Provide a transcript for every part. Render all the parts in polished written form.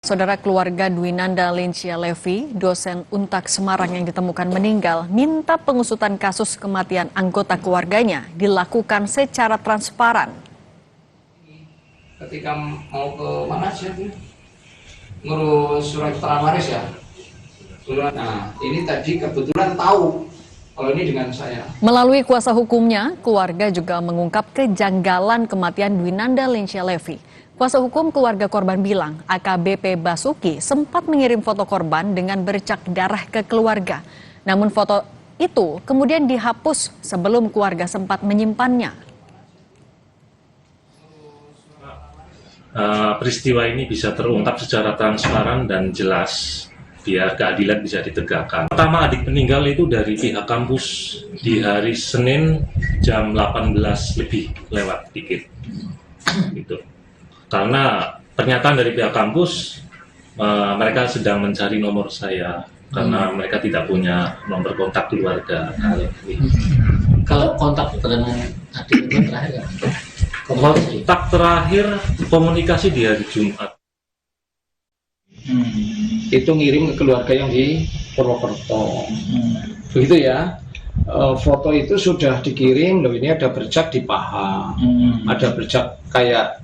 Saudara keluarga Dwinanda Lincia Levi, dosen Untak Semarang yang ditemukan meninggal, minta pengusutan kasus kematian anggota keluarganya dilakukan secara transparan. Ketika mau ke mana sih? Ngurus surat keterangan waris ya. Nah, ini tadi kebetulan tahu kalau ini dengan saya. Melalui kuasa hukumnya, keluarga juga mengungkap kejanggalan kematian Dwinanda Lincia Levi. Kuasa hukum keluarga korban bilang AKBP Basuki sempat mengirim foto korban dengan bercak darah ke keluarga. Namun foto itu kemudian dihapus sebelum keluarga sempat menyimpannya. Peristiwa ini bisa terungkap secara transparan dan jelas biar keadilan bisa ditegakkan. Pertama, adik meninggal itu dari pihak kampus di hari Senin jam 18 lebih lewat dikit. Gitu. Karena pernyataan dari pihak kampus, mereka sedang mencari nomor saya karena mereka tidak punya nomor kontak keluarga. Kalau kontak dengan adik itu terakhir ya? Kontak terakhir komunikasi di hari Jumat. Itu ngirim ke keluarga yang di Purwokerto. Begitu ya. Foto itu sudah dikirim, loh ini ada bercak di paha, ada bercak kayak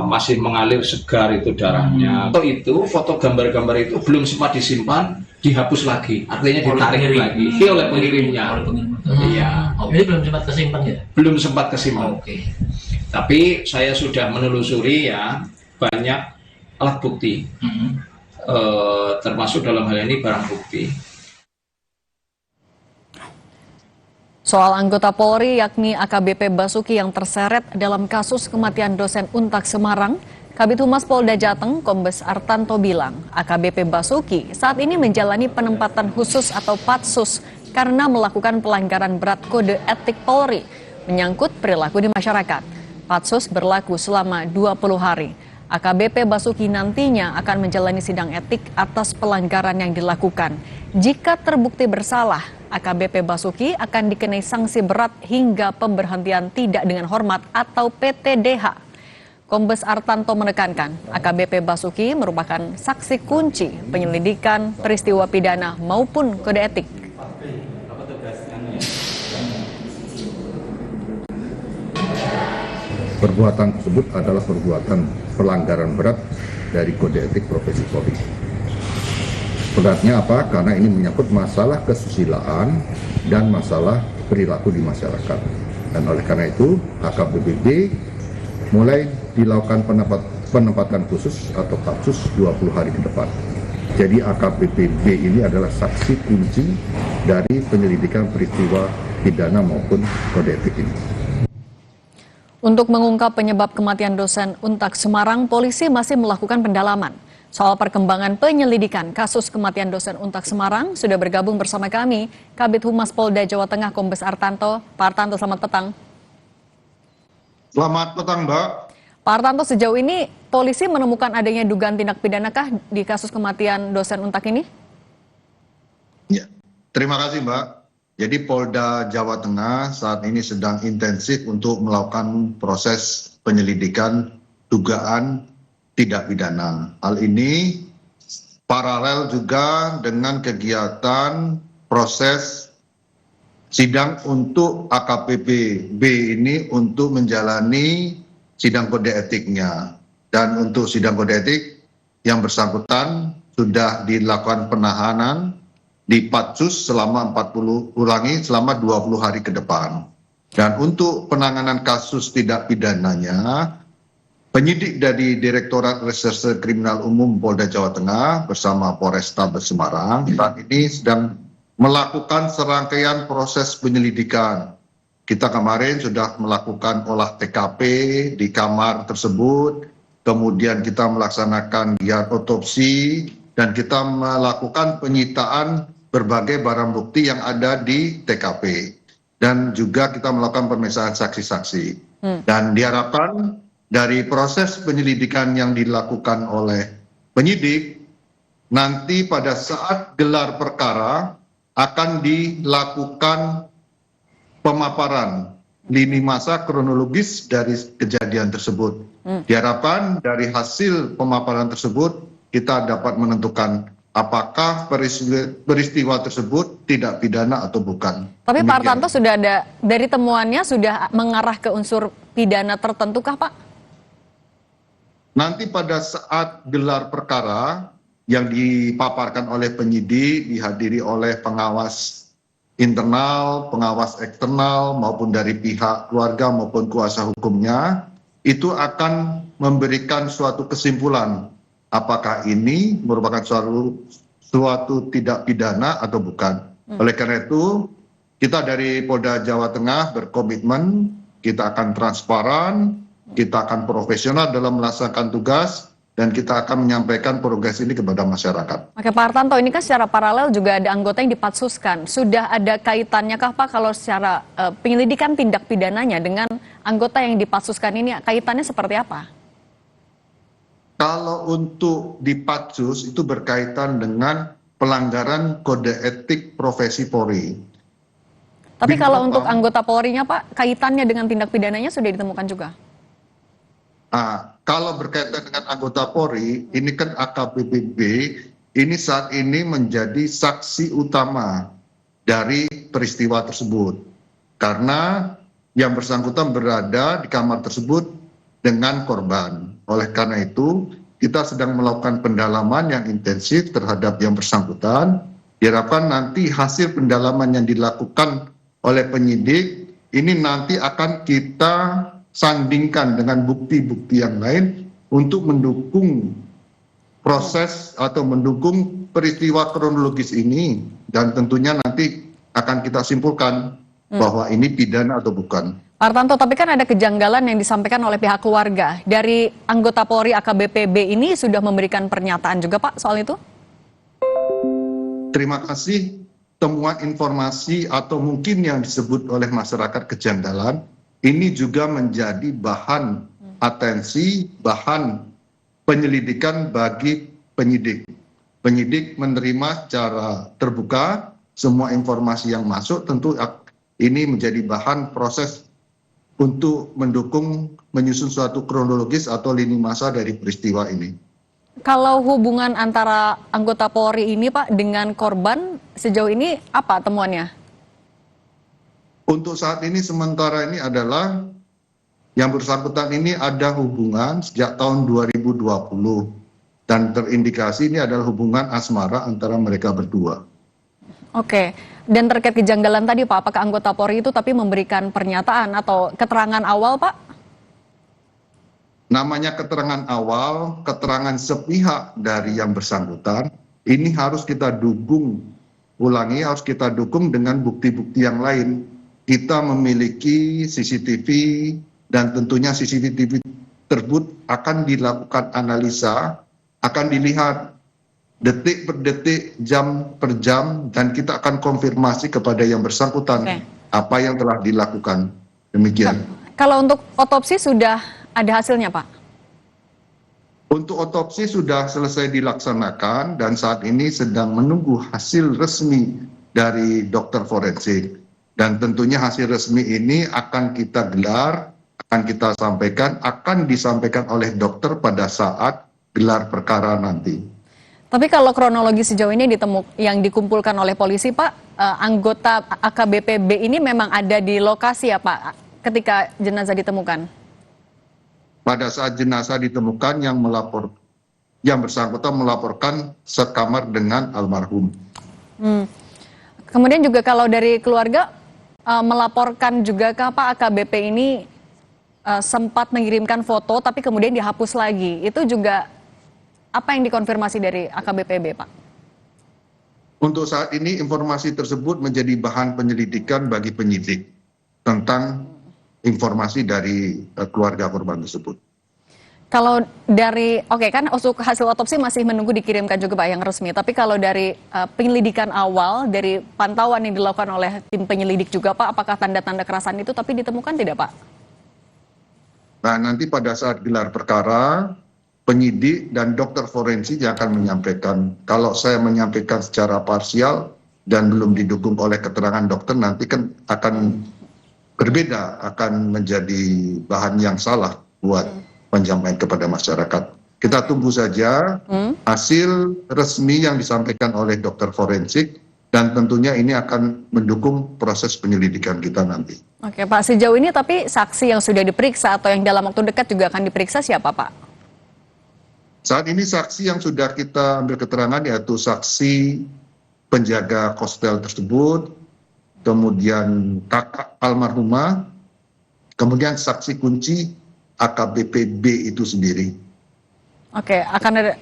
masih mengalir segar itu darahnya. Foto itu, foto gambar-gambar itu belum sempat disimpan, dihapus lagi, artinya ditarik lagi oleh pengirimnya. Iya. Ini belum sempat kesimpan ya? Belum sempat kesimpan. Oke. Tapi saya sudah menelusuri ya banyak alat bukti, termasuk dalam hal ini barang bukti. Soal anggota Polri yakni AKBP Basuki yang terseret dalam kasus kematian dosen Untak Semarang, Kabid Humas Polda Jateng Kombes Artanto bilang AKBP Basuki saat ini menjalani penempatan khusus atau patsus karena melakukan pelanggaran berat kode etik Polri menyangkut perilaku di masyarakat. Patsus berlaku selama 20 hari. AKBP Basuki nantinya akan menjalani sidang etik atas pelanggaran yang dilakukan. Jika terbukti bersalah, AKBP Basuki akan dikenai sanksi berat hingga pemberhentian tidak dengan hormat atau PTDH. Kombes Artanto menekankan, AKBP Basuki merupakan saksi kunci penyelidikan peristiwa pidana maupun kode etik. Perbuatan tersebut adalah perbuatan pelanggaran berat dari kode etik profesi Polri. Beratnya apa? Karena ini menyangkut masalah kesusilaan dan masalah perilaku di masyarakat. Dan oleh karena itu, AKBP mulai dilakukan penempatan khusus atau patsus 20 hari ke depan. Jadi AKBP ini adalah saksi kunci dari penyelidikan peristiwa pidana maupun kode etik ini. Untuk mengungkap penyebab kematian dosen Untak Semarang, polisi masih melakukan pendalaman. Soal perkembangan penyelidikan kasus kematian dosen Untak Semarang, sudah bergabung bersama kami Kabid Humas Polda Jawa Tengah Kombes Artanto. Pak Artanto, selamat petang. Selamat petang, Mbak. Pak Artanto, sejauh ini polisi menemukan adanya dugaan tindak pidanakah di kasus kematian dosen Untak ini? Ya, terima kasih, Mbak. Jadi Polda Jawa Tengah saat ini sedang intensif untuk melakukan proses penyelidikan dugaan tindak pidana. Hal ini paralel juga dengan kegiatan proses sidang untuk AKBP B ini untuk menjalani sidang kode etiknya. Dan untuk sidang kode etik yang bersangkutan sudah dilakukan penahanan di Patsus selama 20 hari ke depan. Dan untuk penanganan kasus tindak pidananya, penyidik dari Direktorat Reserse Kriminal Umum Polda Jawa Tengah bersama Polrestabes Semarang saat ini sedang melakukan serangkaian proses penyelidikan. Kita kemarin sudah melakukan olah TKP di kamar tersebut, kemudian kita melaksanakan giat otopsi, dan kita melakukan penyitaan berbagai barang bukti yang ada di TKP. Dan juga kita melakukan pemeriksaan saksi-saksi. Dan diharapkan dari proses penyelidikan yang dilakukan oleh penyidik, nanti pada saat gelar perkara akan dilakukan pemaparan lini masa kronologis dari kejadian tersebut. Diharapkan dari hasil pemaparan tersebut kita dapat menentukan apakah peristiwa tersebut tidak pidana atau bukan. Tapi Pak Demikian. Artanto sudah ada, dari temuannya sudah mengarah ke unsur pidana tertentu kah Pak? Nanti pada saat gelar perkara yang dipaparkan oleh penyidik, dihadiri oleh pengawas internal, pengawas eksternal, maupun dari pihak keluarga maupun kuasa hukumnya, itu akan memberikan suatu kesimpulan apakah ini merupakan suatu tidak pidana atau bukan. Oleh karena itu, kita dari Polda Jawa Tengah berkomitmen, kita akan transparan, kita akan profesional dalam melaksanakan tugas, dan kita akan menyampaikan progres ini kepada masyarakat. Oke Pak Artanto, ini kan secara paralel juga ada anggota yang dipatsuskan. Sudah ada kaitannya kah Pak kalau secara penyelidikan tindak pidananya dengan anggota yang dipatsuskan ini, kaitannya seperti apa? Kalau untuk dipatsus itu berkaitan dengan pelanggaran kode etik profesi Polri. Tapi kalau Bintang. untuk anggota Polri-nya Pak, kaitannya dengan tindak pidananya sudah ditemukan juga? Kalau berkaitan dengan anggota Polri, ini kan AKBP ini saat ini menjadi saksi utama dari peristiwa tersebut. Karena yang bersangkutan berada di kamar tersebut dengan korban. Oleh karena itu, kita sedang melakukan pendalaman yang intensif terhadap yang bersangkutan. Diharapkan nanti hasil pendalaman yang dilakukan oleh penyidik, ini nanti akan kita sandingkan dengan bukti-bukti yang lain untuk mendukung proses atau mendukung peristiwa kronologis ini, dan tentunya nanti akan kita simpulkan bahwa ini pidana atau bukan. Pak Artanto, tapi kan ada kejanggalan yang disampaikan oleh pihak keluarga. Dari anggota Polri AKBP B ini sudah memberikan pernyataan juga Pak soal itu? Terima kasih. Temuan informasi atau mungkin yang disebut oleh masyarakat kejanggalan, ini juga menjadi bahan atensi, bahan penyelidikan bagi penyidik. Penyidik menerima secara terbuka semua informasi yang masuk, tentu ini menjadi bahan proses untuk mendukung menyusun suatu kronologis atau lini masa dari peristiwa ini. Kalau hubungan antara anggota Polri ini Pak dengan korban sejauh ini apa temuannya? Untuk saat ini sementara ini adalah yang bersangkutan ini ada hubungan sejak tahun 2020 dan terindikasi ini adalah hubungan asmara antara mereka berdua. Oke, dan terkait kejanggalan tadi Pak, apakah anggota Polri itu tapi memberikan pernyataan atau keterangan awal Pak? Namanya keterangan awal, keterangan sepihak dari yang bersangkutan, ini harus kita dukung, harus kita dukung dengan bukti-bukti yang lain. Kita memiliki CCTV dan tentunya CCTV tersebut akan dilakukan analisa, akan dilihat detik per detik, jam per jam, dan kita akan konfirmasi kepada yang bersangkutan apa yang telah dilakukan. Demikian. Kalau untuk otopsi sudah ada hasilnya Pak? Untuk otopsi sudah selesai dilaksanakan dan saat ini sedang menunggu hasil resmi dari dokter forensik. Dan tentunya hasil resmi ini akan kita gelar, akan kita sampaikan, akan disampaikan oleh dokter pada saat gelar perkara nanti. Tapi kalau kronologi sejauh ini yang dikumpulkan oleh polisi Pak, anggota AKBP B ini memang ada di lokasi ya Pak ketika jenazah ditemukan? Pada saat jenazah ditemukan yang bersangkutan melaporkan sekamar dengan almarhum. Kemudian juga kalau dari keluarga melaporkan juga ke Pak AKBP ini sempat mengirimkan foto tapi kemudian dihapus lagi. Itu juga apa yang dikonfirmasi dari AKBP-B, Pak? Untuk saat ini informasi tersebut menjadi bahan penyelidikan bagi penyidik tentang informasi dari keluarga korban tersebut. Kalau dari, kan hasil otopsi masih menunggu dikirimkan juga Pak yang resmi. Tapi kalau dari penyelidikan awal, dari pantauan yang dilakukan oleh tim penyelidik juga Pak, apakah tanda-tanda kekerasan itu tapi ditemukan tidak Pak? Nah nanti pada saat gelar perkara, penyidik dan dokter forensik yang akan menyampaikan. Kalau saya menyampaikan secara parsial dan belum didukung oleh keterangan dokter, nanti kan akan berbeda akan menjadi bahan yang salah buat penyampaian kepada masyarakat. Kita tunggu saja hasil resmi yang disampaikan oleh dokter forensik, dan tentunya ini akan mendukung proses penyelidikan kita nanti. Oke Pak, sejauh ini tapi saksi yang sudah diperiksa atau yang dalam waktu dekat juga akan diperiksa siapa Pak? Saat ini saksi yang sudah kita ambil keterangan yaitu saksi penjaga hostel tersebut, kemudian kakak almarhumah, kemudian saksi kunci AKBP B itu sendiri. Oke, akan ada.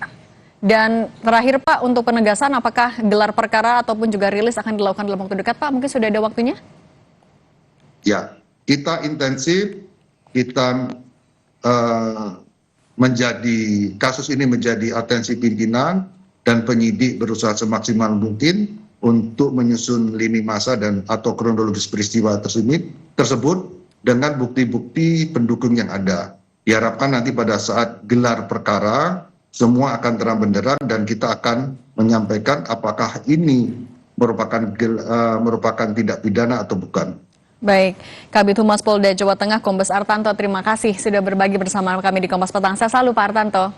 Dan terakhir Pak, untuk penegasan apakah gelar perkara ataupun juga rilis akan dilakukan dalam waktu dekat Pak? Mungkin sudah ada waktunya? Ya, kita intensif, kita kasus ini menjadi atensi pimpinan dan penyidik berusaha semaksimal mungkin untuk menyusun lini masa dan atau kronologis peristiwa tersebut dengan bukti-bukti pendukung yang ada. Diharapkan nanti pada saat gelar perkara semua akan terang benderang dan kita akan menyampaikan apakah ini merupakan tindak pidana atau bukan. Baik, Kabid Humas Polda Jawa Tengah Kombes Artanto, terima kasih sudah berbagi bersama kami di Kompas Petang. Saya selalu Pak Artanto.